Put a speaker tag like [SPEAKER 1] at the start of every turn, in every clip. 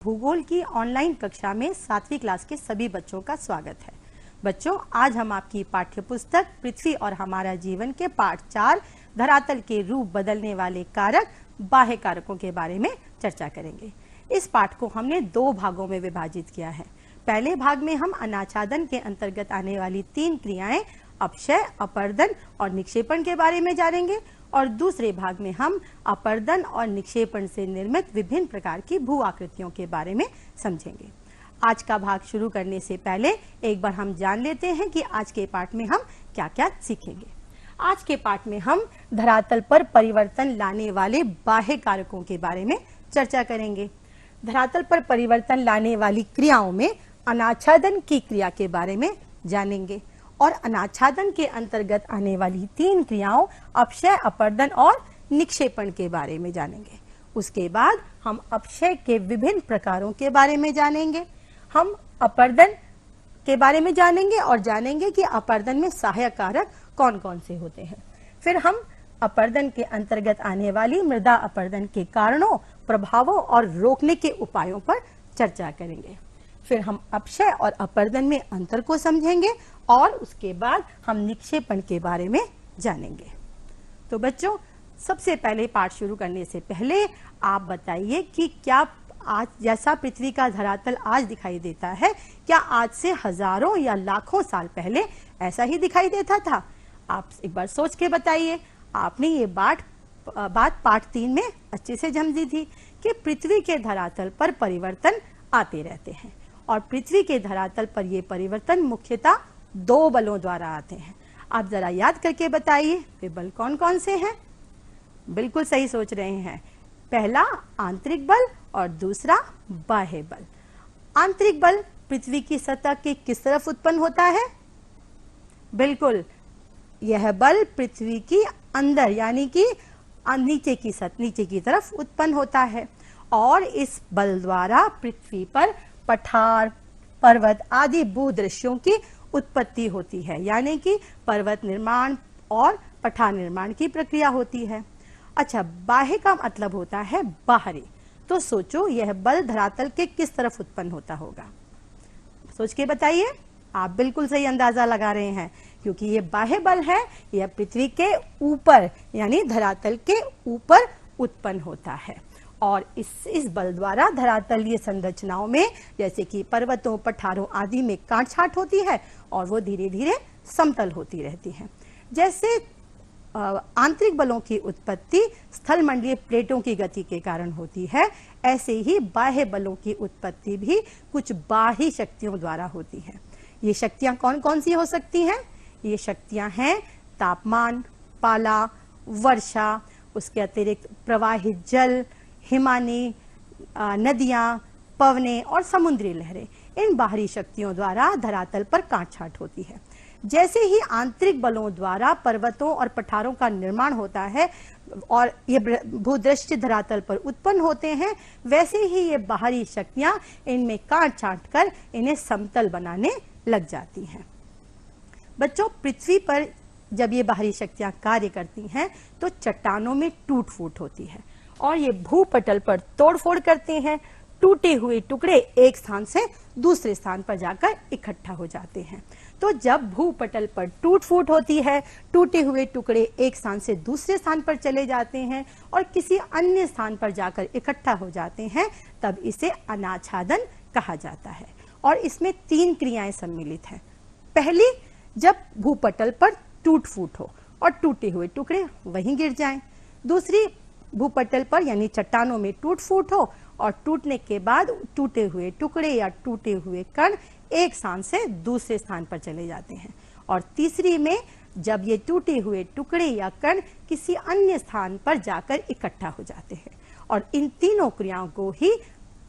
[SPEAKER 1] भूगोल की ऑनलाइन कक्षा में 7वीं क्लास के सभी बच्चों का स्वागत है। बच्चों, आज हम आपकी पाठ्य पुस्तक पृथ्वी और हमारा जीवन के पाठ 4 धरातल के रूप बदलने वाले कारक बाह्य कारकों के बारे में चर्चा करेंगे। इस पाठ को हमने 2 भागों में विभाजित किया है। पहले भाग में हम अनाच्छादन के अंतर्गत आने वाली 3 क्रियाएं अपक्षय, अपर्दन और निक्षेपण के बारे में जानेंगे और दूसरे भाग में हम अपर्दन और निक्षेपण से निर्मित विभिन्न प्रकार की भू आकृतियों के बारे में समझेंगे। आज का भाग शुरू करने से पहले एक बार हम जान लेते हैं कि आज के पाठ में हम क्या-क्या सीखेंगे। आज के पाठ में हम धरातल पर परिवर्तन लाने वाले बाह्य कारकों के बारे में चर्चा करेंगे। धरातल पर परिवर्तन लाने वाली क्रियाओं में अनाच्छादन की क्रिया के बारे में जानेंगे और अनाच्छादन के अंतर्गत आने वाली 3 क्रियाओं अपक्षय, अपर्दन और निक्षेपण के बारे में जानेंगे। उसके बाद हम अपक्षय के विभिन्न प्रकारों के बारे में जानेंगे। हम अपर्दन के बारे में जानेंगे और जानेंगे कि अपर्दन में सहायक कारक कौन-कौन से होते हैं। फिर हम अपर्दन के अंतर्गत आने वाली मृदा अपर्दन के कारणों, प्रभावों और रोकने के उपायों पर चर्चा करेंगे। फिर हम अपक्षय और अपर्दन में अंतर को समझेंगे और उसके बाद हम निक्षेपण के बारे में जानेंगे। तो बच्चों, सबसे पहले पाठ शुरू करने से पहले आप बताइए कि क्या आज जैसा पृथ्वी का धरातल आज दिखाई देता है, क्या आज से हजारों या लाखों साल पहले ऐसा ही दिखाई देता था? आप एक बार सोच के बताइए। आपने ये बात पाठ 3 में अच्छे से समझी थी कि पृथ्वी के धरातल पर परिवर्तन आते रहते हैं और पृथ्वी के धरातल पर ये परिवर्तन मुख्यतः 2 बलों द्वारा आते हैं। आप जरा याद करके बताइए वे बल कौन-कौन से हैं? बिल्कुल सही सोच रहे हैं। पहला आंतरिक बल और दूसरा बाह्य बल। आंतरिक बल पृथ्वी की सतह के किस तरफ उत्पन्न होता है? बिल्कुल, यह बल पृथ्वी की अंदर यानी कि नीचे की तरफ उत्पन्न होता है और इस बल द्वारा पृथ्वी पर पठार, पर्वत आदि भूदृश्यों की उत्पत्ति होती है, यानी कि पर्वत निर्माण और पठार निर्माण की प्रक्रिया होती है। अच्छा, बाह्य का मतलब होता है बाहरी। तो सोचो यह बल धरातल के किस तरफ उत्पन्न होता होगा? सोच के बताइए। आप बिल्कुल सही अंदाजा लगा रहे हैं, क्योंकि ये बाह्य बल है, यह पृथ्वी के ऊपर यानी धरातल के ऊपर उत्पन्न होता है और इस बल द्वारा धरातलीय संरचनाओं में जैसे कि पर्वतों, पठारों आदि में काट छाट होती है और वो धीरे धीरे समतल होती रहती है। जैसे आंतरिक बलों की उत्पत्ति स्थल मंडलीय प्लेटों की गति के कारण होती है, ऐसे ही बाह्य बलों की उत्पत्ति भी कुछ बाह्य शक्तियों द्वारा होती है। ये शक्तियां कौन-कौन सी हो सकती हैं? ये शक्तियां हैं तापमान, पाला, वर्षा, उसके अतिरिक्त प्रवाहित जल, हिमानी, नदियां, पवनें और समुद्री लहरें। इन बाहरी शक्तियों द्वारा धरातल पर काट छाट होती है। जैसे ही आंतरिक बलों द्वारा पर्वतों और पठारों का निर्माण होता है और ये भूदृश्य धरातल पर उत्पन्न होते हैं, वैसे ही ये बाहरी शक्तियां इनमें काट छाट कर इन्हें समतल बनाने लग जाती हैं। बच्चों, पृथ्वी पर जब ये बाहरी शक्तियां कार्य करती हैं तो चट्टानों में टूट फूट होती है और ये भूपटल पर तोड़फोड़ करते हैं। टूटे हुए टुकड़े एक स्थान से दूसरे स्थान पर जाकर इकट्ठा हो जाते हैं। तो जब भूपटल पर टूट फूट होती है, टूटे हुए टुकड़े एक स्थान से दूसरे स्थान पर चले जाते हैं और किसी अन्य स्थान पर जाकर इकट्ठा हो जाते हैं, तब इसे अनाच्छादन कहा जाता है और इसमें 3 क्रियाएं सम्मिलित हैं। पहली, जब भूपटल पर टूट फूट हो और टूटे हुए टुकड़े वहीं गिर जाएं। दूसरी, भूपटल पर यानी चट्टानों में टूट फूट हो और टूटने के बाद टूटे हुए टुकड़े या टूटे हुए कण एक स्थान से दूसरे स्थान पर चले जाते हैं। और तीसरी में, जब ये टूटे हुए टुकड़े या कण किसी अन्य स्थान पर जाकर इकट्ठा हो जाते हैं और इन तीनों क्रियाओं को ही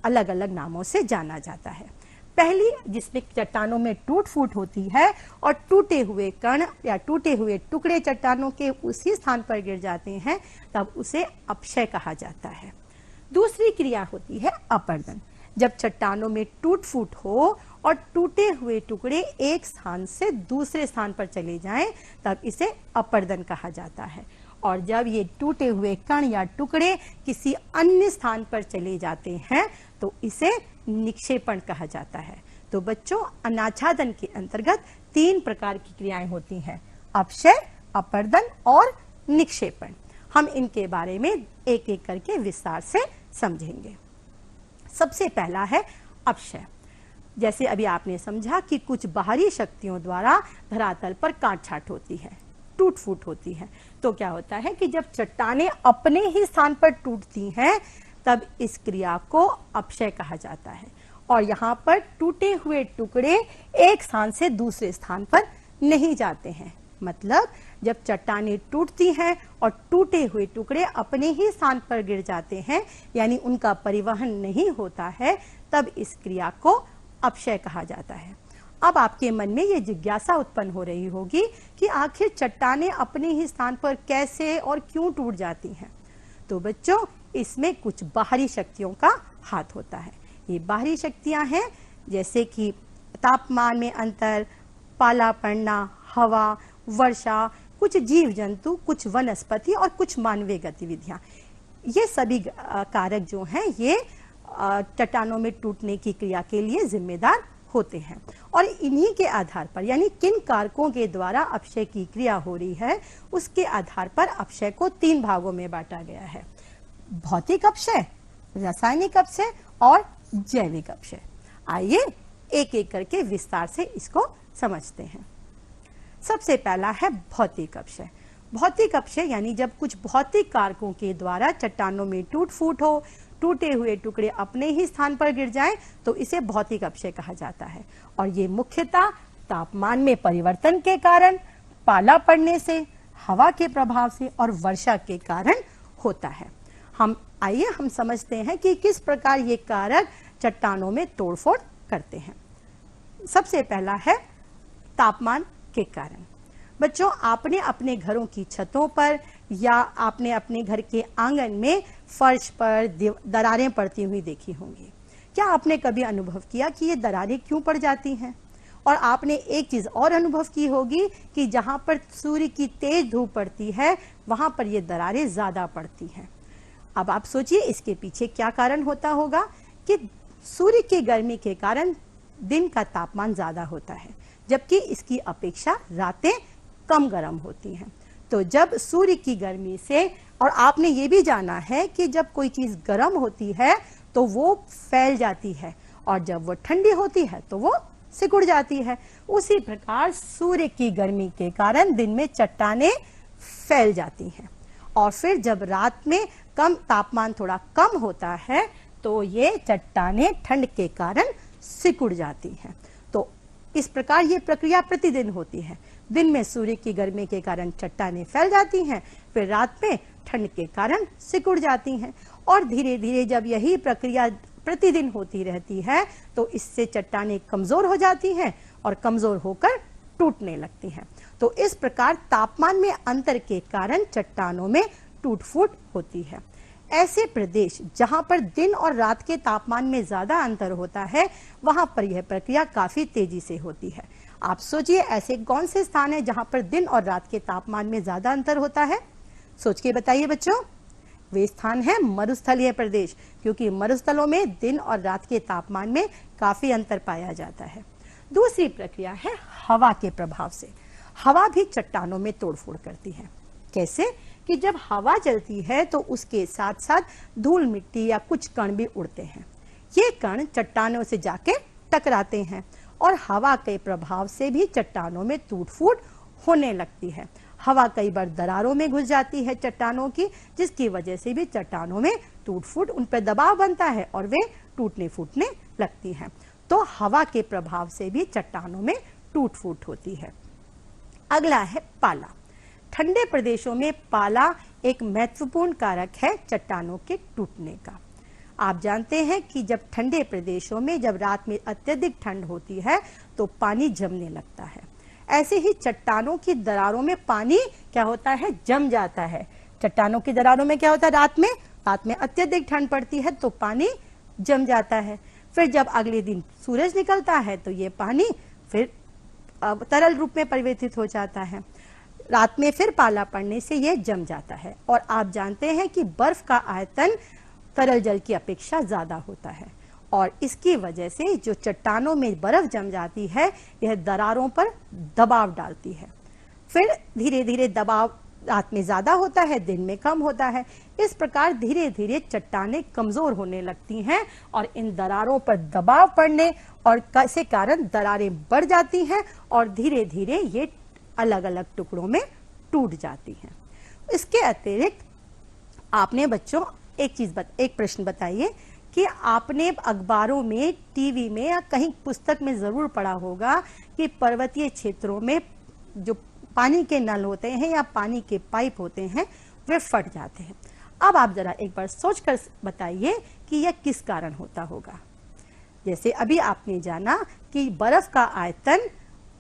[SPEAKER 1] अलग अलग नामों से जाना जाता है। पहली, जिसमें चट्टानों में टूट फूट होती है और टूटे हुए कण या टूटे हुए टुकड़े चट्टानों के उसी स्थान पर गिर जाते हैं, तब उसे अपक्षय कहा जाता है। दूसरी क्रिया होती है अपर्दन। जब चट्टानों में टूट फूट हो और टूटे हुए टुकड़े एक स्थान से दूसरे स्थान पर चले जाएं, तब इसे अपर्दन कहा जाता है और जब ये टूटे हुए कण या टुकड़े किसी अन्य स्थान पर चले जाते हैं तो इसे निक्षेपण कहा जाता है। तो बच्चों, अनाच्छादन के अंतर्गत 3 प्रकार की क्रियाएं होती हैं, अपक्षय, अपर्दन और निक्षेपण। हम इनके बारे में एक एक करके विस्तार से समझेंगे। सबसे पहला है अपक्षय। जैसे अभी आपने समझा कि कुछ बाहरी शक्तियों द्वारा धरातल पर काट छाट होती है, टूट फूट होती है, तो क्या होता है कि जब चट्टानें अपने ही स्थान पर टूटती हैं तब इस क्रिया को अपक्षय कहा जाता है। और यहाँ पर टूटे हुए टुकड़े एक स्थान से दूसरे स्थान पर नहीं जाते हैं। मतलब जब चट्टानें टूटती हैं और टूटे हुए टुकड़े अपने ही स्थान पर गिर जाते हैं, यानी उनका परिवहन नहीं होता है, तब इस क्रिया को अपक्षय कहा जाता है। अब आपके मन में ये जिज्ञासा उत्पन्न हो रही होगी कि आखिर चट्टानें अपने ही स्थान पर कैसे और क्यों टूट जाती हैं। तो बच्चों, इसमें कुछ बाहरी शक्तियों का हाथ होता है। ये बाहरी शक्तियां हैं जैसे कि तापमान में अंतर, पाला पड़ना, हवा, वर्षा, कुछ जीव जंतु, कुछ वनस्पति और कुछ मानवीय गतिविधियां। ये सभी कारक जो हैं ये चट्टानों में टूटने की क्रिया के लिए जिम्मेदार होते हैं। और इन्हीं के आधार पर, यानी किन कारकों के द्वारा अपक्षय की क्रिया हो रही है, उसके आधार पर अपक्षय को 3 भागों में बांटा गया है, भौतिक अपक्षय, रासायनिक अपक्षय और जैविक अपक्षय। आइए एक एक करके विस्तार से इसको समझते हैं। सबसे पहला है भौतिक अपक्षय। भौतिक अपक्षय यानी जब कुछ भौतिक कारकों के द्वारा चट्टानों में टूट फूट हो, टूटे हुए टुकड़े अपने ही स्थान पर गिर जाएं, तो इसे भौतिक अपक्षय कहा जाता है। और ये मुख्यतः तापमान में परिवर्तन के कारण, पाला पड़ने से, हवा के प्रभाव से और वर्षा के कारण होता है। आइए हम समझते हैं कि किस प्रकार ये कारक चट्टानों में तोड़फोड़ करते हैं। सबसे पहला है तापमान के कारण। बच्चों, आपने अपने घरों की छतों पर या आपने अपने घर के आंगन में फर्श पर दरारें पड़ती हुई देखी होंगी। क्या आपने कभी अनुभव किया कि ये दरारें क्यों पड़ जाती हैं? और आपने एक चीज और अनुभव की होगी कि जहां पर सूर्य की तेज धूप पड़ती है वहां पर ये दरारें ज्यादा पड़ती हैं। अब आप सोचिए इसके पीछे क्या कारण होता होगा कि सूर्य की गर्मी के कारण दिन का तापमान ज्यादा होता है, जबकि इसकी अपेक्षा रातें कम गर्म होती हैं। तो जब सूर्य की गर्मी से, और आपने ये भी जाना है कि जब कोई चीज गर्म होती है तो वो फैल जाती है, और जब वो ठंडी होती है तो वो सिकुड़ जाती है। उसी प्रकार सूर्य की गर्मी के कारण दिन में चट्टानें फैल जाती हैं, और फिर जब रात में कम तापमान थोड़ा कम होता है तो ये चट्टानें ठंड के कारण सिकुड़ जाती हैं। तो इस प्रकार ये प्रक्रिया प्रतिदिन होती है। दिन में सूर्य की गर्मी के कारण चट्टानें फैल जाती हैं, फिर रात में ठंड के कारण सिकुड़ जाती हैं, और धीरे धीरे जब यही प्रक्रिया प्रतिदिन होती रहती है तो इससे चट्टानें कमजोर हो जाती हैं और कमजोर होकर टूटने लगती हैं। तो इस प्रकार तापमान में अंतर के कारण चट्टानों में टूट फूट होती है। ऐसे प्रदेश जहां पर दिन और रात के तापमान में ज्यादा अंतर होता है वहां पर यह प्रक्रिया काफी तेजी से होती है। आप सोचिए ऐसे कौन से स्थान है जहां पर दिन और रात के तापमान में ज्यादा अंतर होता है? सोच के बताइए बच्चों। वे स्थान है मरुस्थलीय प्रदेश, क्योंकि मरुस्थलों में दिन और रात के तापमान में काफी अंतर पाया जाता है। दूसरी प्रक्रिया है हवा के प्रभाव से। हवा भी चट्टानों में तोड़फोड़ करती है। कैसे? कि जब हवा चलती है तो उसके साथ साथ धूल मिट्टी या कुछ कण भी उड़ते हैं। ये कण चट्टानों से जाके टकराते हैं और हवा के प्रभाव से भी चट्टानों में टूट फूट होने लगती है। हवा कई बार दरारों में घुस जाती है चट्टानों की, जिसकी वजह से भी चट्टानों में टूट फूट, उन पर दबाव बनता है और वे टूटने फूटने लगती हैं। तो हवा के प्रभाव से भी चट्टानों में टूट फूट होती है। अगला है पाला। ठंडे प्रदेशों में पाला एक महत्वपूर्ण कारक है चट्टानों के टूटने का। आप जानते हैं कि जब ठंडे प्रदेशों में जब रात में अत्यधिक ठंड होती है तो पानी जमने लगता है। ऐसे ही चट्टानों की दरारों में पानी क्या होता है? जम जाता है। चट्टानों की दरारों में क्या होता है? रात में अत्यधिक ठंड पड़ती है तो पानी जम जाता है। फिर जब अगले दिन सूरज निकलता है तो ये पानी फिर तरल रूप में परिवर्तित हो जाता है। रात में फिर पाला पड़ने से यह जम जाता है। और आप जानते हैं कि बर्फ का आयतन तरल जल की अपेक्षा ज्यादा होता है और इसकी वजह से जो चट्टानों में बर्फ जम जाती है यह दरारों पर दबाव डालती है। फिर धीरे धीरे दबाव रात में ज्यादा होता है, दिन में कम होता है। इस प्रकार धीरे धीरे चट्टानें कमजोर होने लगती हैं और इन दरारों पर दबाव पड़ने और के कारण दरारें बढ़ जाती हैं और धीरे धीरे ये अलग अलग टुकड़ों में टूट जाती हैं। इसके अतिरिक्त आपने बच्चों एक प्रश्न बताइए कि आपने अखबारों में, टीवी में या कहीं पुस्तक में जरूर पढ़ा होगा कि पर्वतीय क्षेत्रों में जो पानी के नल होते हैं या पानी के पाइप होते हैं वे फट जाते हैं। अब आप जरा एक बार सोचकर बताइए कि यह किस कारण होता होगा। जैसे अभी आपने जाना कि बर्फ का आयतन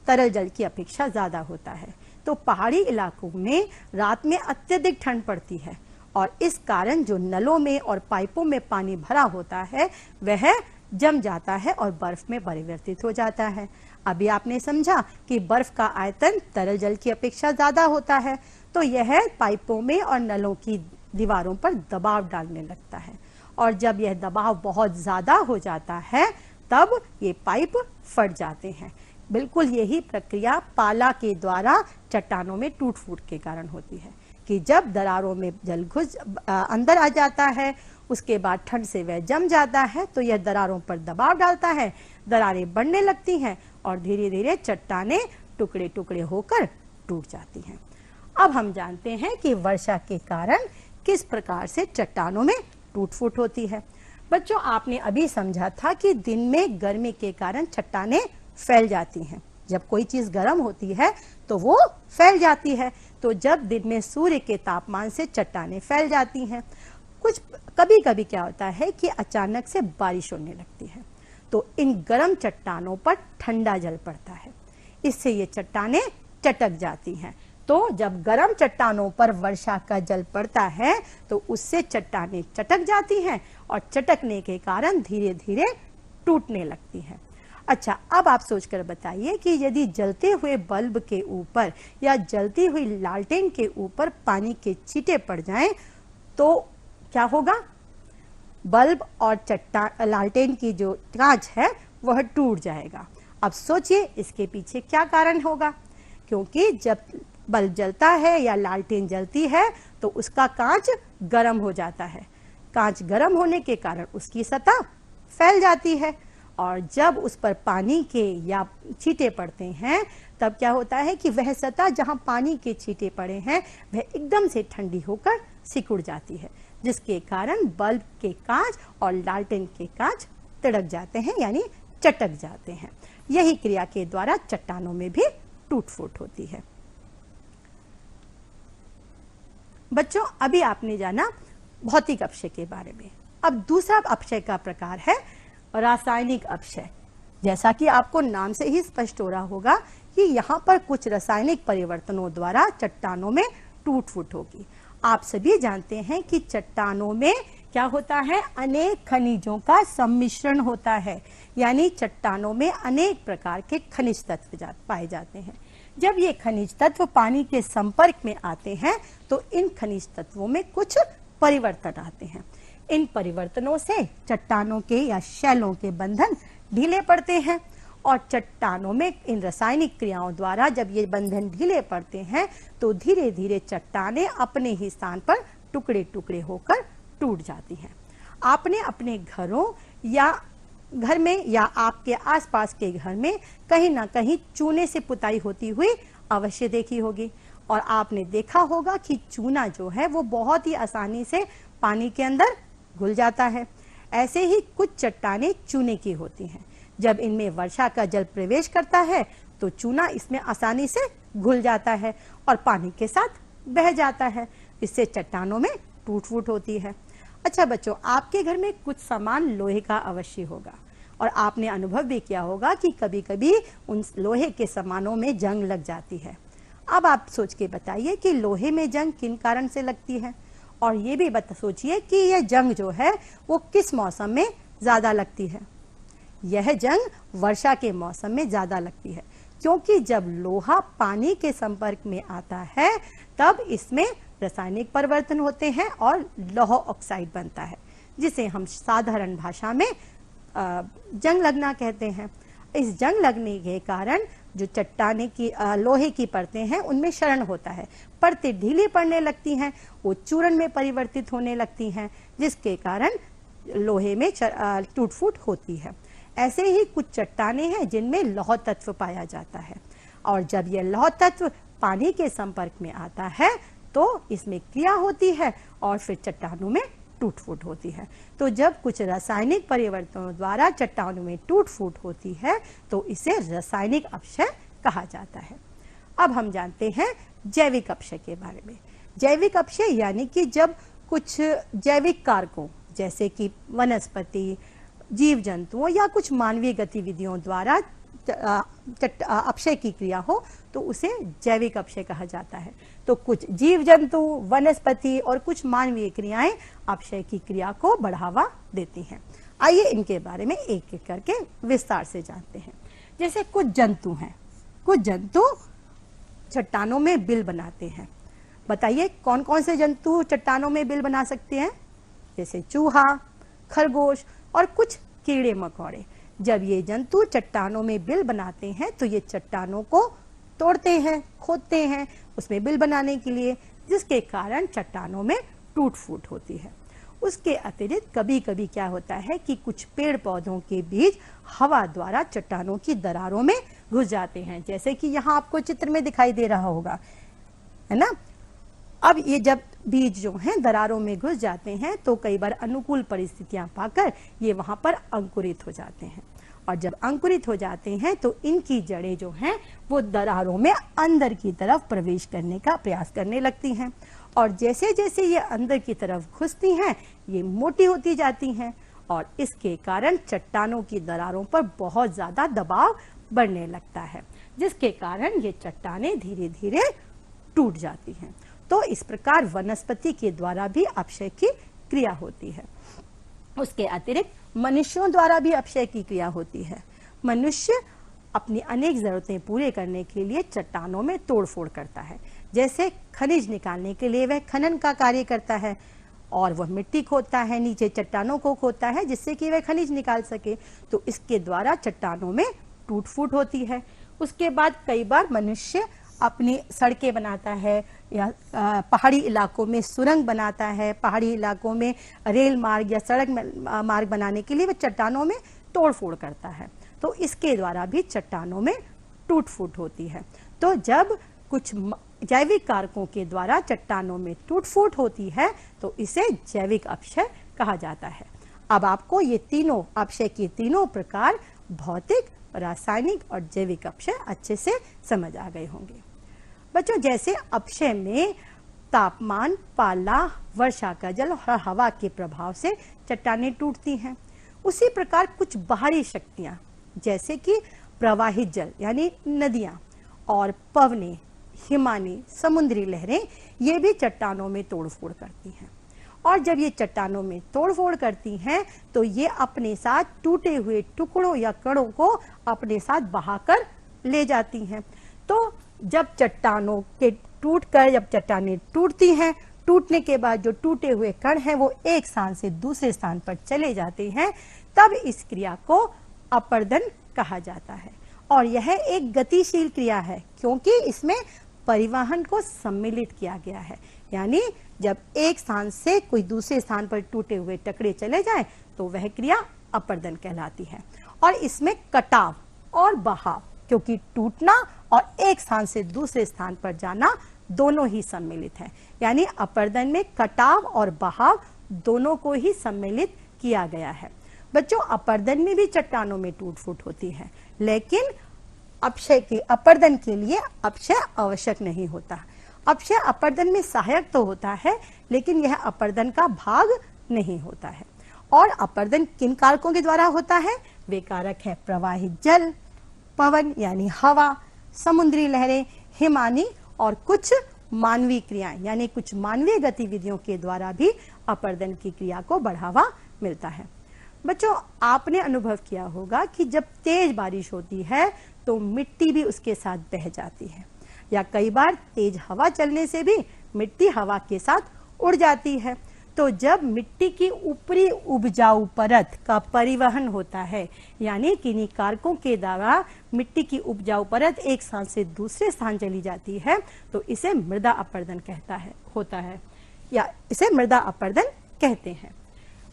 [SPEAKER 1] तरल जल की अपेक्षा ज्यादा होता है, तो पहाड़ी इलाकों में रात में अत्यधिक ठंड पड़ती है और इस कारण जो नलों में और पाइपों में पानी भरा होता है वह जम जाता है और बर्फ में परिवर्तित हो जाता है। अभी आपने समझा कि बर्फ का आयतन तरल जल की अपेक्षा ज्यादा होता है, तो यह पाइपों में और नलों की दीवारों पर दबाव डालने लगता है और जब यह दबाव बहुत ज्यादा हो जाता है तब ये पाइप फट जाते हैं। बिल्कुल यही प्रक्रिया पाला के द्वारा चट्टानों में टूट फूट के कारण होती है कि जब दरारों में जल घुस अंदर आ जाता है, उसके बाद ठंड से वह जम जाता है तो यह दरारों पर दबाव डालता है, दरारें बढ़ने लगती हैं और धीरे धीरे चट्टानें टुकड़े टुकड़े होकर टूट जाती हैं। अब हम जानते हैं कि वर्षा के कारण किस प्रकार से चट्टानों में टूट फूट होती है। बच्चों, आपने अभी समझा था कि दिन में गर्मी के कारण चट्टानें फैल जाती हैं। जब कोई चीज गर्म होती है तो वो फैल जाती है, तो जब दिन में सूर्य के तापमान से चट्टानें फैल जाती हैं। कभी कभी क्या होता है कि अचानक से बारिश होने लगती है तो इन गर्म चट्टानों पर ठंडा जल पड़ता है, इससे ये चट्टानें चटक जाती हैं। तो जब गर्म चट्टानों पर वर्षा का जल पड़ता है तो उससे चट्टानें चटक जाती हैं और चटकने के कारण धीरे धीरे टूटने लगती हैं। अच्छा, अब आप सोचकर बताइए कि यदि जलते हुए बल्ब के ऊपर या जलती हुई लालटेन के ऊपर पानी के छींटे पड़ जाएं तो क्या होगा? बल्ब और लालटेन की जो कांच है वह टूट जाएगा। अब सोचिए इसके पीछे क्या कारण होगा? क्योंकि जब बल्ब जलता है या लालटेन जलती है तो उसका कांच गर्म हो जाता है। कांच गर्म होने के कारण उसकी सतह फैल जाती है और जब उस पर पानी के या छींटे पड़ते हैं तब क्या होता है कि वह सतह जहां पानी के छींटे पड़े हैं वह एकदम से ठंडी होकर सिकुड़ जाती है, जिसके कारण बल्ब के कांच और लालटेन के कांच तिड़क जाते हैं यानी चटक जाते हैं। यही क्रिया के द्वारा चट्टानों में भी टूट फूट होती है। बच्चों, अभी आपने जाना भौतिक अपक्षय के बारे में। अब दूसरा अपक्षय का प्रकार है रासायनिक अपक्षय। जैसा कि आपको नाम से ही स्पष्ट हो रहा होगा कि यहाँ पर कुछ रासायनिक परिवर्तनों द्वारा चट्टानों में टूट फूट होगी। आप सभी जानते हैं कि चट्टानों में क्या होता है? अनेक खनिजों का सम्मिश्रण होता है, यानी चट्टानों में अनेक प्रकार के खनिज तत्व पाए जाते हैं। जब ये खनिज तत्व पानी के संपर्क में आते हैं तो इन खनिज तत्वों में कुछ परिवर्तन आते हैं। इन परिवर्तनों से चट्टानों के या शैलों के बंधन ढीले पड़ते हैं और चट्टानों में इन रासायनिक क्रियाओं द्वारा जब ये बंधन ढीले पड़ते हैं तो धीरे धीरे चट्टानें अपने ही स्थान पर टुकड़े टुकड़े होकर टूट जाती हैं। आपने अपने घरों या घर में या आपके आसपास के घर में कहीं ना कहीं चूने से पुताई होती हुई अवश्य देखी होगी और आपने देखा होगा कि चूना जो है वो बहुत ही आसानी से पानी के अंदर घुल जाता है। ऐसे ही कुछ चट्टानें चूने की होती हैं। जब इनमें वर्षा का जल प्रवेश करता है तो चूना इसमें आसानी से घुल जाता है और पानी के साथ बह जाता है। इससे चट्टानों में टूट फूट होती है। अच्छा बच्चों, आपके घर में कुछ सामान लोहे का अवश्य होगा और आपने अनुभव भी किया होगा कि कभी कभी उन लोहे के सामानों में जंग लग जाती है। अब आप सोच के बताइए कि लोहे में जंग किन कारण से लगती है और ये भी सोचिए कि यह जंग जो है वो किस मौसम में ज्यादा लगती है। यह जंग वर्षा के मौसम में ज्यादा लगती है क्योंकि जब लोहा पानी के संपर्क में आता है तब इसमें रासायनिक परिवर्तन होते हैं और लौह ऑक्साइड बनता है, जिसे हम साधारण भाषा में जंग लगना कहते हैं। इस जंग लगने के कारण जो चट्टाने की लोहे की परतें हैं उनमें क्षरण होता है, परतें ढीली पड़ने लगती हैं, वो चूर्ण में परिवर्तित होने लगती हैं, जिसके कारण लोहे में टूट फूट होती है। ऐसे ही कुछ चट्टाने हैं जिनमें लौह तत्व पाया जाता है, और जब यह लौह तत्व पानी के संपर्क में आता है तो इसमें क्रिया होती है और फिर चट्टानों में टूट फूट होती है। तो जब कुछ रासायनिक परिवर्तनों द्वारा चट्टानों में टूट फूट होती है तो इसे रासायनिक अपक्षय कहा जाता है। अब हम जानते हैं जैविक अपक्षय के बारे में। जैविक अपक्षय यानी कि जब कुछ जैविक कारकों जैसे कि वनस्पति, जीव जंतुओं या कुछ मानवीय गतिविधियों द्वारा अपक्षय की क्रिया हो तो उसे जैविक अपक्षय कहा जाता है। तो कुछ जीव जंतु, वनस्पति और कुछ मानवीय क्रियाएं अपक्षय की क्रिया को बढ़ावा देती हैं। आइए इनके बारे में एक एक करके विस्तार से जानते हैं। जैसे कुछ जंतु हैं, कुछ जंतु चट्टानों में बिल बनाते हैं। बताइए कौन कौन से जंतु चट्टानों में बिल बना सकते हैं? जैसे चूहा, खरगोश और कुछ कीड़े मकोड़े। जब ये जंतु चट्टानों में बिल बनाते हैं तो ये चट्टानों को तोड़ते हैं, खोदते हैं उसमें बिल बनाने के लिए, जिसके कारण चट्टानों में टूट फूट होती है। उसके अतिरिक्त कभी कभी क्या होता है कि कुछ पेड़ पौधों के बीज हवा द्वारा चट्टानों की दरारों में घुस जाते हैं, जैसे कि यहाँ आपको चित्र में दिखाई दे रहा होगा, है ना। अब ये जब बीज जो हैं दरारों में घुस जाते हैं तो कई बार अनुकूल परिस्थितियां पाकर ये वहां पर अंकुरित हो जाते हैं, और जब अंकुरित हो जाते हैं तो इनकी जड़ें जो हैं वो दरारों में अंदर की तरफ प्रवेश करने का प्रयास करने लगती हैं, और जैसे जैसे ये अंदर की तरफ घुसती हैं ये मोटी होती जाती हैं, और इसके कारण चट्टानों की दरारों पर बहुत ज्यादा दबाव बढ़ने लगता है, जिसके कारण ये चट्टानें धीरे धीरे टूट जाती हैं। तो इस प्रकार वनस्पति के द्वारा भी अपक्षय की क्रिया होती है। उसके अतिरिक्त मनुष्यों द्वारा भी अपक्षय की क्रिया होती है। मनुष्य अपनी अनेक जरूरतें पूरे करने के लिए चट्टानों में तोड़फोड़ करता है। जैसे खनिज निकालने के लिए वह खनन का कार्य करता है, और वह मिट्टी खोदता है, नीचे चट्टानों को खोदता है जिससे कि वह खनिज निकाल सके। तो इसके द्वारा चट्टानों में टूट फूट होती है। उसके बाद कई बार मनुष्य अपनी सड़कें बनाता है या पहाड़ी इलाकों में सुरंग बनाता है, पहाड़ी इलाकों में रेल मार्ग या सड़क मार्ग बनाने के लिए वह चट्टानों में तोड़फोड़ करता है। तो इसके द्वारा भी चट्टानों में टूट फूट होती है। तो जब कुछ जैविक कारकों के द्वारा चट्टानों में टूट फूट होती है तो इसे जैविक अपक्षय कहा जाता है। अब आपको ये तीनों अपक्षय के तीनों प्रकार भौतिक, रासायनिक और जैविक अपक्षय अच्छे से समझ आ गए होंगे। बच्चों, जैसे अपक्षय में तापमान, पाला, वर्षा का जल और हवा के प्रभाव से चट्टानें टूटती हैं, उसी प्रकार कुछ बाहरी शक्तियां जैसे कि प्रवाहित जल यानी नदियां और पवनें, हिमानी, समुद्री लहरें ये भी चट्टानों में तोड़फोड़ करती हैं। और जब ये चट्टानों में तोड़फोड़ करती हैं तो ये अपने साथ टूटे हुए टुकड़ों या कणों को अपने साथ बहाकर ले जाती हैं। तो जब चट्टानों के टूटकर जब चट्टानें टूटती हैं, टूटने के बाद जो टूटे हुए कण हैं वो एक स्थान से दूसरे स्थान पर चले जाते हैं, तब इस क्रिया को अपर्दन कहा जाता है। और यह एक गतिशील क्रिया है क्योंकि इसमें परिवहन को सम्मिलित किया गया है। यानी जब एक स्थान से कोई दूसरे स्थान पर टूटे हुए टुकड़े चले जाएं तो वह क्रिया अपर्दन कहलाती है। और इसमें कटाव और बहाव, क्योंकि टूटना और एक स्थान से दूसरे स्थान पर जाना दोनों ही सम्मिलित है। यानी अपर्दन में कटाव और बहाव दोनों को ही सम्मिलित किया गया है। बच्चों, अपर्दन में भी चट्टानों में टूट फूट होती है, लेकिन अपर्दन के लिए अपक्षय आवश्यक नहीं होता। अपक्षय अपर्दन में सहायक तो होता है लेकिन यह अपर्दन का भाग नहीं होता है। और अपर्दन किन कारकों के द्वारा होता है? वे कारक है प्रवाहित जल, पवन यानी हवा, समुद्री लहरें, हिमानी और कुछ मानवीय क्रियाएं यानी कुछ मानवीय गतिविधियों के द्वारा भी अपर्दन की क्रिया को बढ़ावा मिलता है। बच्चों, आपने अनुभव किया होगा कि जब तेज बारिश होती है तो मिट्टी भी उसके साथ बह जाती है, या कई बार तेज हवा चलने से भी मिट्टी हवा के साथ उड़ जाती है। तो जब मिट्टी की ऊपरी उपजाऊ परत का परिवहन होता है, यानी किन्हीं कारकों के द्वारा मिट्टी की उपजाऊ परत एक स्थान से दूसरे स्थान चली जाती है, तो इसे मृदा अपरदन होता है, या इसे मृदा अपरदन कहते हैं।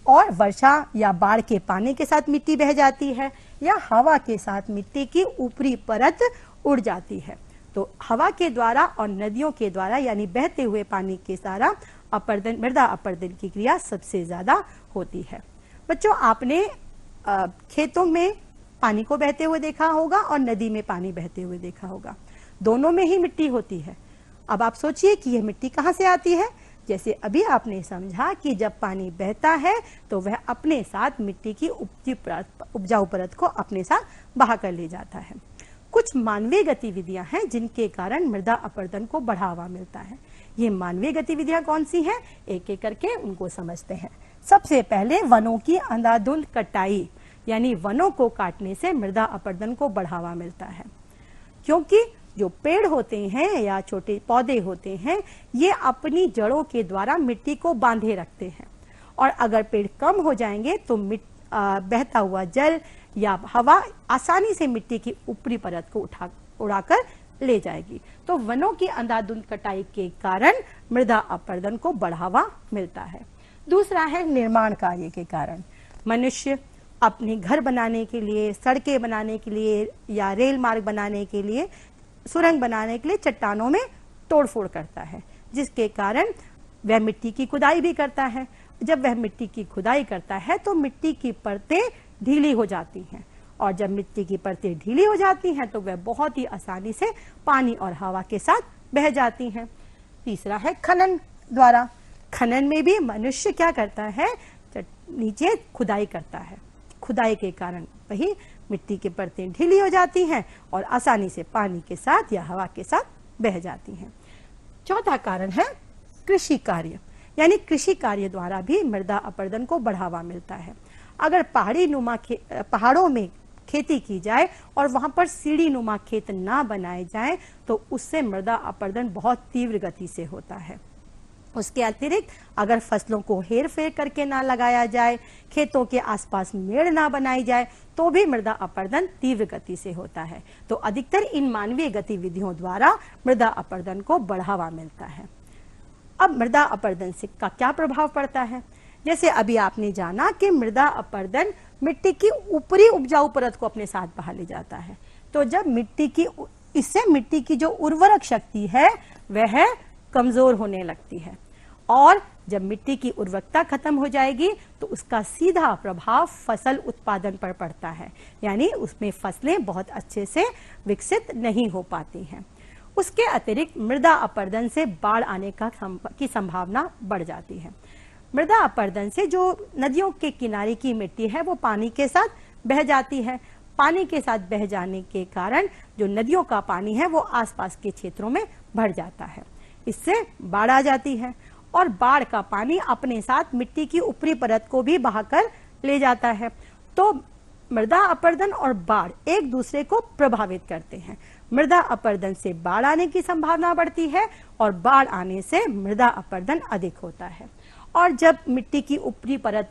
[SPEAKER 1] और वर्षा या बाढ़ के पानी के साथ मिट्टी बह जाती है, या हवा के साथ मिट्टी की ऊपरी परत उड़ जाती है। तो हवा के द्वारा और नदियों के द्वारा, यानी बहते हुए पानी के द्वारा मृदा अपरदन की क्रिया सबसे ज्यादा होती है। बच्चों, आपने खेतों में पानी को बहते हुए देखा होगा और नदी में पानी बहते हुए देखा होगा, दोनों में ही मिट्टी होती है। अब आप सोचिए कि यह मिट्टी कहाँ से आती है। जैसे अभी आपने समझा कि जब पानी बहता है तो वह अपने साथ मिट्टी की उपजाऊ परत को अपने साथ बहा कर ले जाता है। कुछ मानवीय गतिविधियां हैं जिनके कारण मृदा अपरदन को बढ़ावा मिलता है। ये मानवीय गतिविधियां कौन सी हैं, एक एक करके उनको समझते हैं। सबसे पहले वनों की अंधाधुंध कटाई, यानी वनों को काटने से मृदा अपरदन को बढ़ावा मिलता है, क्योंकि जो पेड़ होते हैं या छोटे पौधे होते हैं, ये अपनी जड़ों के द्वारा मिट्टी को बांधे रखते हैं, और अगर पेड़ कम हो जाएंगे तो बहता हुआ जल या हवा आसानी से मिट्टी की ऊपरी परत को उड़ाकर ले जाएगी। तो वनों की अंधाधुंध कटाई के कारण मृदा अपरदन को बढ़ावा मिलता है। दूसरा है निर्माण कार्य के कारण। मनुष्य अपने घर बनाने के लिए, सड़कें बनाने के लिए या रेल मार्ग बनाने के लिए, सुरंग बनाने के लिए चट्टानों में तोड़फोड़ करता है, जिसके कारण वह मिट्टी की खुदाई भी करता है। जब वह मिट्टी की खुदाई करता है तो मिट्टी की परतें ढीली हो जाती हैं, और जब मिट्टी की परतें ढीली हो जाती हैं तो वह बहुत ही आसानी से पानी और हवा के साथ बह जाती हैं। तीसरा है खनन द्वारा। खनन में भी मनुष्य क्या करता है, नीचे खुदाई करता है। खुदाई के कारण वही मिट्टी की परतें ढीली हो जाती हैं और आसानी से पानी के साथ या हवा के साथ बह जाती हैं। चौथा कारण है कृषि कार्य, यानी कृषि कार्य द्वारा भी मृदा अपरदन को बढ़ावा मिलता है। अगर पहाड़ों में खेती की जाए और वहां पर सीढ़ी नुमा खेत ना बनाए जाएं तो उससे मृदा अपरदन बहुत तीव्र गति से होता है। उसके अतिरिक्त अगर फसलों को हेर फेर करके ना लगाया जाए, खेतों के आसपास मेड़ ना बनाई जाए, तो भी मृदा अपरदन तीव्र गति से होता है। तो अधिकतर इन मानवीय गतिविधियों द्वारा मृदा अपरदन को बढ़ावा मिलता है। अब मृदा अपरदन से का क्या प्रभाव पड़ता है। जैसे अभी आपने जाना कि मृदा अपरदन मिट्टी की ऊपरी उपजाऊ परत को अपने साथ बहा ले जाता है। तो जब इससे मिट्टी की जो उर्वरक शक्ति है वह कमजोर होने लगती है, और जब मिट्टी की उर्वरकता खत्म हो जाएगी तो उसका सीधा प्रभाव फसल उत्पादन पर पड़ता है, यानी उसमें फसलें बहुत अच्छे से विकसित नहीं हो पाती हैं। उसके अतिरिक्त मृदा अपरदन से बाढ़ आने की संभावना बढ़ जाती है। मृदा अपरदन से जो नदियों के किनारे की मिट्टी है वो पानी के साथ बह जाती है। पानी के साथ बह जाने के कारण जो नदियों का पानी है वो आसपास के क्षेत्रों में भर जाता है, इससे बाढ़ आ जाती है, और बाढ़ का पानी अपने साथ मिट्टी की ऊपरी परत को भी बहाकर ले जाता है। तो मृदा अपरदन और बाढ़ एक दूसरे को प्रभावित करते हैं। मृदा अपरदन से बाढ़ आने की संभावना बढ़ती है और बाढ़ आने से मृदा अपरदन अधिक होता है। और जब मिट्टी की ऊपरी परत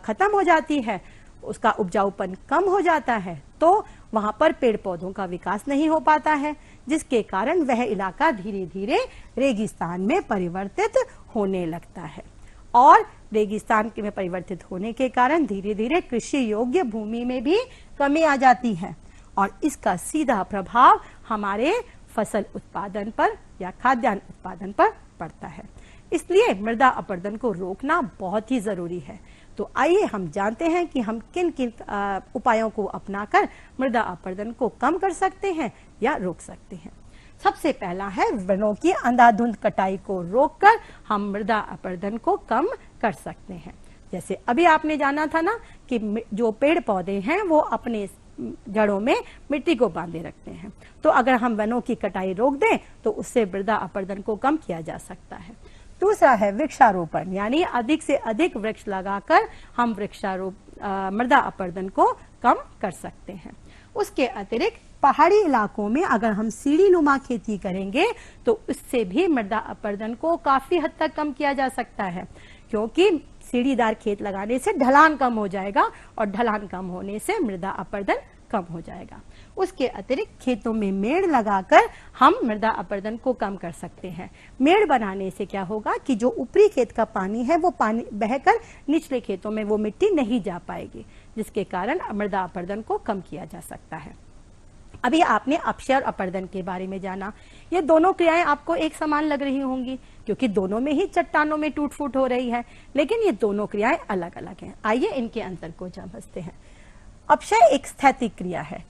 [SPEAKER 1] खत्म हो जाती है, उसका उपजाऊपन कम हो जाता है, तो वहां पर पेड़ पौधों का विकास नहीं हो पाता है, जिसके कारण वह इलाका धीरे धीरे रेगिस्तान में परिवर्तित होने लगता है। और रेगिस्तान में परिवर्तित होने के कारण धीरे धीरे कृषि योग्य भूमि में भी कमी आ जाती है, और इसका सीधा प्रभाव हमारे फसल उत्पादन पर या खाद्यान्न उत्पादन पर पड़ता है। इसलिए मृदा अपरदन को रोकना बहुत ही जरूरी है। तो आइए हम जानते हैं कि हम किन किन उपायों को अपनाकर मृदा अपरदन को कम कर सकते हैं या रोक सकते हैं। सबसे पहला है वनों की अंधाधुंध कटाई को रोककर हम मृदा अपरदन को कम कर सकते हैं। जैसे अभी आपने जाना था ना कि जो पेड़ पौधे हैं वो अपने जड़ों में मिट्टी को बांधे रखते हैं, तो अगर हम वनों की कटाई रोक दें तो उससे मृदा अपरदन को कम किया जा सकता है। दूसरा है वृक्षारोपण, यानी अधिक से अधिक वृक्ष लगाकर हम मृदा अपरदन को कम कर सकते हैं। उसके अतिरिक्त पहाड़ी इलाकों में अगर हम सीढ़ी नुमा खेती करेंगे तो इससे भी मृदा अपरदन को काफी हद तक कम किया जा सकता है, क्योंकि सीढ़ीदार खेत लगाने से ढलान कम हो जाएगा और ढलान कम होने से मृदा अपरदन कम हो जाएगा। उसके अतिरिक्त खेतों में मेड़ लगाकर हम मृदा अपरदन को कम कर सकते हैं। मेड़ बनाने से क्या होगा कि जो ऊपरी खेत का पानी है वो पानी बहकर निचले खेतों में वो मिट्टी नहीं जा पाएगी, जिसके कारण मृदा अपरदन को कम किया जा सकता है। अभी आपने अपक्षय और अपरदन के बारे में जाना। ये दोनों क्रियाएं आपको एक समान लग रही होंगी, क्योंकि दोनों में ही चट्टानों में टूट फूट हो रही है, लेकिन ये दोनों क्रियाएं अलग अलग हैं। आइए इनके अंतर को समझते हैं। अपक्षय एक स्थैतिक क्रिया है,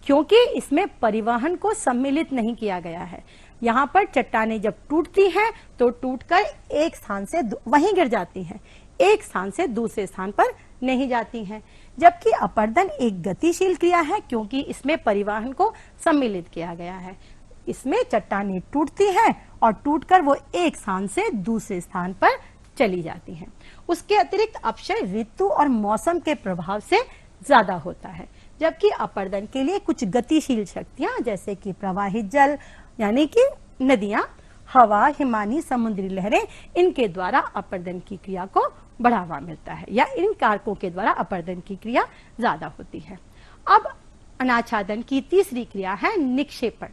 [SPEAKER 1] क्योंकि इसमें परिवहन को सम्मिलित नहीं किया गया है। यहाँ पर चट्टानें जब टूटती हैं तो टूटकर एक स्थान से वहीं गिर जाती हैं, एक स्थान से दूसरे स्थान पर नहीं जाती हैं। जबकि अपरदन एक गतिशील क्रिया है, क्योंकि इसमें परिवहन को सम्मिलित किया गया है। इसमें चट्टानें टूटती हैं और टूटकर वो एक स्थान से दूसरे स्थान पर चली जाती हैं। उसके अतिरिक्त अपक्षय ऋतु और मौसम के प्रभाव से ज्यादा होता है, जबकि अपरदन के लिए कुछ गतिशील शक्तियां जैसे कि प्रवाहित जल यानी कि नदियां, हवा, हिमानी, समुद्री लहरें, इनके द्वारा अपरदन की क्रिया को बढ़ावा मिलता है, या इन कारकों के द्वारा अपरदन की क्रिया ज्यादा होती है। अब अनाच्छादन की तीसरी क्रिया है निक्षेपण।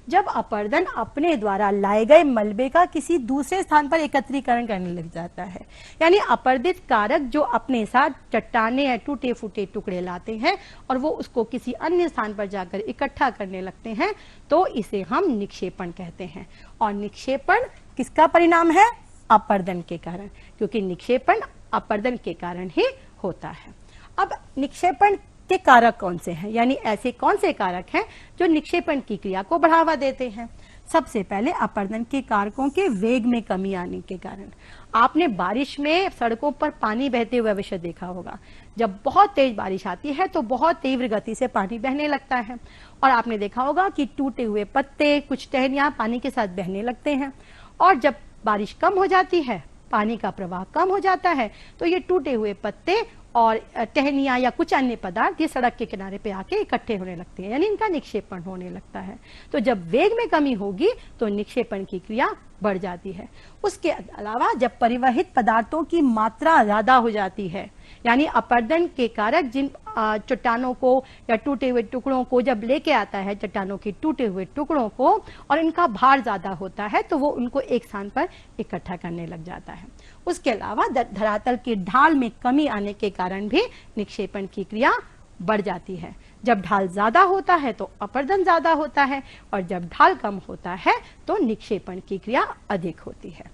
[SPEAKER 1] जब अपरदन अपने द्वारा लाए गए मलबे का किसी दूसरे स्थान पर एकत्रीकरण करने लग जाता है, यानी अपरदित कारक जो अपने साथ चट्टाने या टूटे फूटे टुकड़े लाते हैं और वो उसको किसी अन्य स्थान पर जाकर इकट्ठा करने लगते हैं, तो इसे हम निक्षेपण कहते हैं। और निक्षेपण किसका परिणाम है? अपरदन के कारण, क्योंकि निक्षेपण अपरदन के कारण ही होता है। अब निक्षेपण के कारक कौन से हैं, यानी ऐसे कौन से कारक हैं जो निक्षेपण की क्रिया को बढ़ावा देते हैं? सबसे पहले अपरदन के कारकों के वेग में कमी आने के कारण। आपने बारिश में सड़कों पर पानी बहते हुए अवश्य देखा होगा। जब बहुत तेज बारिश आती है तो बहुत तीव्र गति से पानी बहने लगता है, और आपने देखा होगा कि टूटे हुए पत्ते, कुछ टहनियां पानी के साथ बहने लगते हैं। और जब बारिश कम हो जाती है, पानी का प्रवाह कम हो जाता है, तो ये टूटे हुए पत्ते और टहनियां या कुछ अन्य पदार्थ ये सड़क के किनारे पे आके इकट्ठे होने लगते हैं, यानी इनका निक्षेपण होने लगता है। तो जब वेग में कमी होगी तो निक्षेपण की क्रिया बढ़ जाती है। उसके अलावा जब परिवहित पदार्थों की मात्रा ज्यादा हो जाती है, यानी अपरदन के कारक जिन चट्टानों को या टूटे हुए टुकड़ों को जब लेके आता है, चट्टानों के टूटे हुए टुकड़ों को, और इनका भार ज्यादा होता है, तो वो उनको एक स्थान पर इकट्ठा करने लग जाता है। उसके अलावा धरातल की ढाल में कमी आने के कारण भी निक्षेपण की क्रिया बढ़ जाती है। जब ढाल ज्यादा होता है तो अपरदन ज्यादा होता है, और जब ढाल कम होता है तो निक्षेपण की क्रिया अधिक होती है।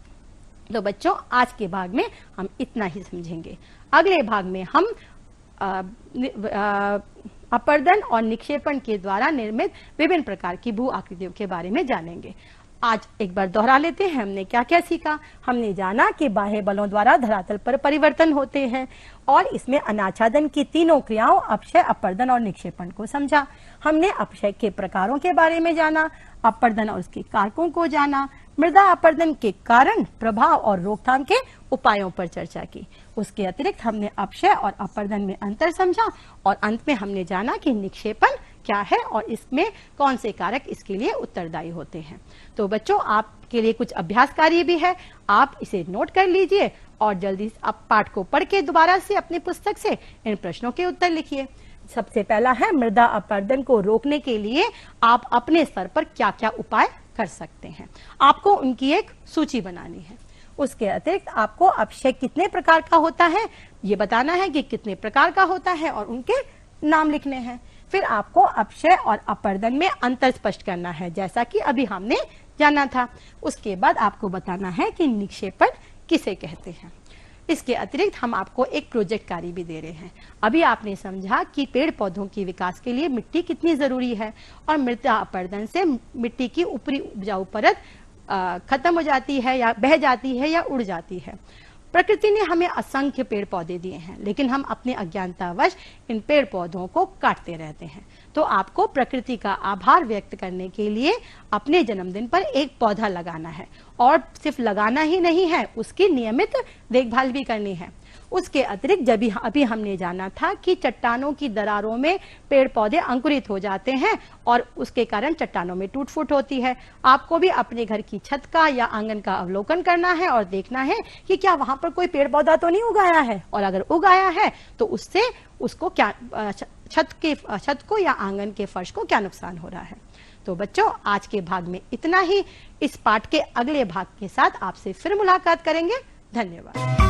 [SPEAKER 1] तो बच्चों, आज के भाग में हम इतना ही समझेंगे। अगले भाग में हम अपरदन और निक्षेपण के द्वारा निर्मित विभिन्न प्रकार की भू आकृतियों के बारे में जानेंगे। आज एक बार दोहरा लेते हैं, हमने क्या क्या सीखा। हमने जाना कि बाह्य बलों द्वारा धरातल पर परिवर्तन होते हैं, और इसमें अनाच्छादन की तीनों क्रियाओं अपक्षय, अपरदन और निक्षेपण को समझा। हमने अपक्षय के प्रकारों के बारे में जाना, अपरदन और उसके कारकों को जाना, मृदा अपरदन के कारण, प्रभाव और रोकथाम के उपायों पर चर्चा की। उसके अतिरिक्त हमने अपक्षय और अपरदन में अंतर समझा, और अंत में हमने जाना कि निक्षेपण क्या है और इसमें कौन से कारक इसके लिए उत्तरदायी होते हैं। तो बच्चों, आपके लिए कुछ अभ्यास कार्य भी है, आप इसे नोट कर लीजिए और जल्दी आप पाठ को पढ़ के दोबारा से अपनी पुस्तक से इन प्रश्नों के उत्तर लिखिए। सबसे पहला है, मृदा अपरदन को रोकने के लिए आप अपने स्तर पर क्या क्या उपाय कर सकते हैं। आपको उनकी एक सूची बनानी है। उसके अतिरिक्त आपको अपक्षय कितने प्रकार का होता है ये बताना है कि कितने प्रकार का होता है और उनके नाम लिखने हैं। फिर आपको अपक्षय और अपरदन में अंतर स्पष्ट करना है, जैसा कि अभी हमने जाना था। उसके बाद आपको बताना है कि निक्षेपण किसे कहते हैं। इसके अतिरिक्त हम आपको एक प्रोजेक्ट कार्य भी दे रहे हैं। अभी आपने समझा कि पेड़ पौधों के विकास के लिए मिट्टी कितनी जरूरी है, और मृदा अपरदन से मिट्टी की ऊपरी उपजाऊ परत खत्म हो जाती है या बह जाती है या उड़ जाती है। प्रकृति ने हमें असंख्य पेड़ पौधे दिए हैं, लेकिन हम अपने अज्ञानतावश इन पेड़ पौधों को काटते रहते हैं। तो आपको प्रकृति का आभार व्यक्त करने के लिए अपने जन्मदिन पर एक पौधा लगाना है, और सिर्फ लगाना ही नहीं है, उसकी नियमित देखभाल भी करनी है। उसके अतिरिक्त अभी हमने जाना था कि चट्टानों की दरारों में पेड़ पौधे अंकुरित हो जाते हैं और उसके कारण चट्टानों में टूट फूट होती है। आपको भी अपने घर की छत का या आंगन का अवलोकन करना है और देखना है कि क्या वहां पर कोई पेड़ पौधा तो नहीं उगाया है, और अगर उगाया है तो उससे उसको क्या छत को या आंगन के फर्श को क्या नुकसान हो रहा है। तो बच्चों, आज के भाग में इतना ही। इस पाठ के अगले भाग के साथ आपसे फिर मुलाकात करेंगे। धन्यवाद।